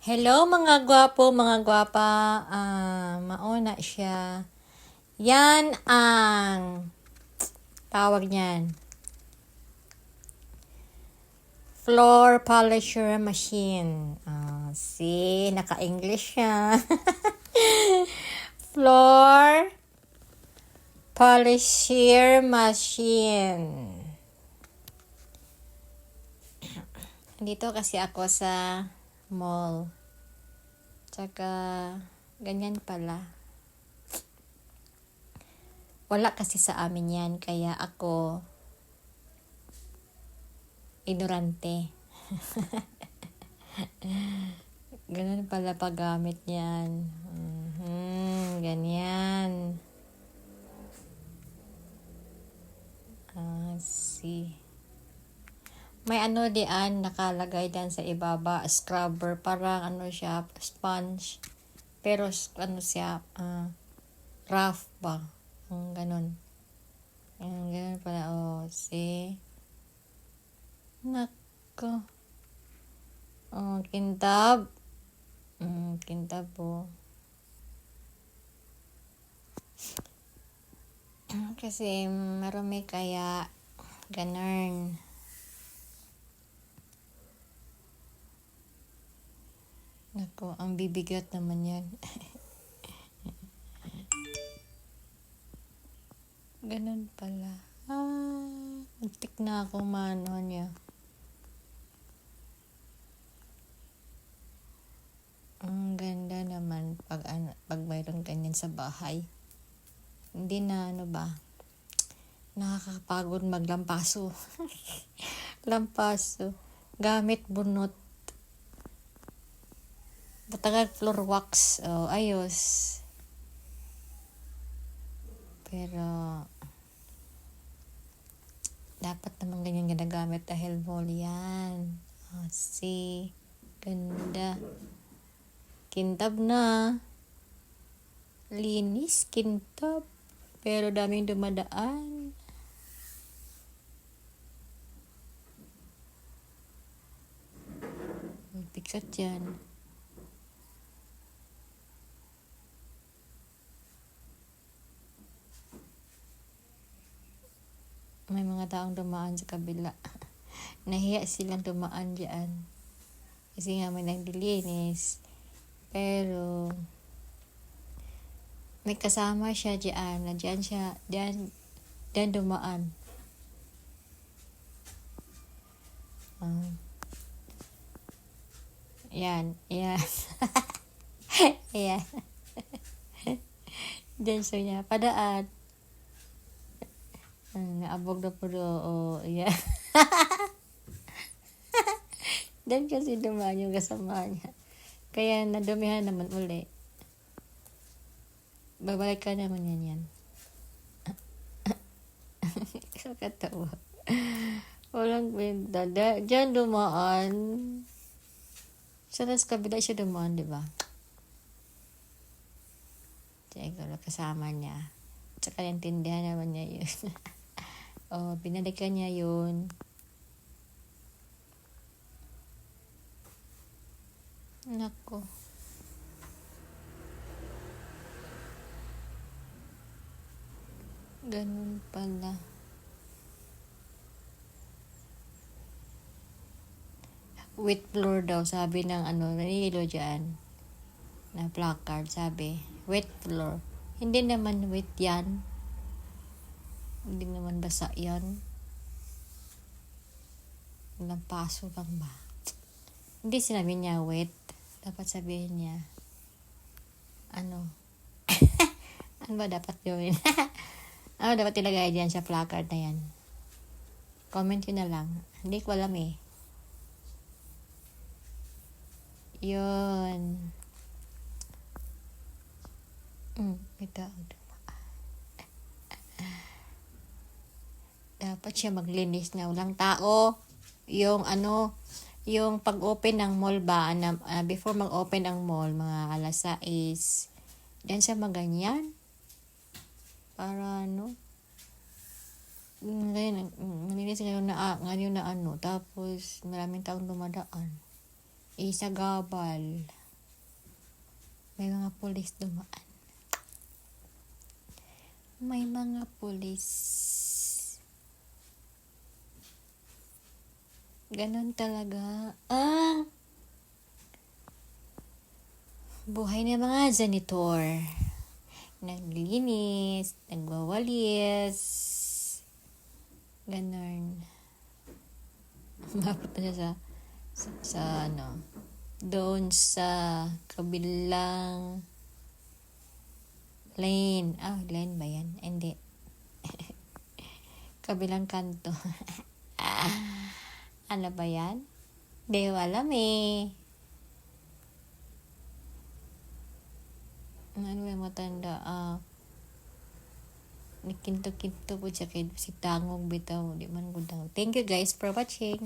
Hello mga gwapo, mga gwapa. Mauna siya. Yan ang tawag niyan. Floor polisher machine. See, naka-English siya. Floor polisher machine. Dito kasi ako sa mall. Tsaka, ganyan pala. Wala kasi sa amin yan, kaya ako ignorante. Ganun pala paggamit yan. Ganyan. See. May ano diyan, nakalagay diyan sa ibaba, scrubber, parang ano siya, sponge. Pero ano siya, rough ba? Ganun. Ganun pala, see. Nako. Kintab. Kintab po. Kasi marami kaya ganun. Nako, ang bibigat naman yan. Ganun pala. Muntik na ako mano niya. Ang ganda naman pag mayroon ganyan sa bahay. Hindi na nakakapagod maglampaso. Lampaso. Gamit bunot. Batagal floor wax. Ayos. Pero dapat naman ganyan ginagamit dahil wall yan. See. Ganda. Kintab na. Linis, kintab. Pero daming dumadaan. Piksat yan. May mga taong dumaan sa kabila. Nahiya silang dumaan dyan. Kasi nga may nagdilinis. Pero may kasama siya dyan. Na dyan siya, dyan dumaan. Yan. Ayan. Dyan siya padaan. Naabog na po yeah. Dyan kasi dumaan yung kasama niya. Kaya nadumihan naman uli. Babalik ka naman yan. So katawa. Walang benda. Dyan dumaan. Sa kabila siya dumaan, di ba? Siguro kasama niya. Tsaka naintindihan naman niya yun. Binalikan niya yun. Nako. Ganun pala. Wet floor daw, sabi ng nanilo dyan. Na placard, sabi. Wet floor. Hindi naman wet yan. Hindi naman basa yan. Lampaso lang ba? Hindi sinabi niya wet. Dapat sabihin niya, ano ba dapat gawin? Ano dapat ilagay dyan sa placard na yan? Comment yun na lang. Hindi ko alam eh. Yun. Ito. Dapat siya maglinis na walang tao. Yung pag-open ng mall ba, before mag-open ang mall, mga alas 6, diyan siya maganyan. Para malinis ngayon na tapos maraming taong dumadaan. Isagabal. May mga pulis dumaan. May mga pulis. Ganon talaga. Buhay ng mga janitor. Naglilinis, nagwawalis. Ganon. Mapunta siya sa doon sa kabilang lane. Lane ba yan? Hindi. Kabilang kanto. Ano ba yan? Di ko alam eh. Ano ba yung matanda? Nikinto-kinto po siya kay si Tangog bitaw. Di man gudang. Thank you guys for watching.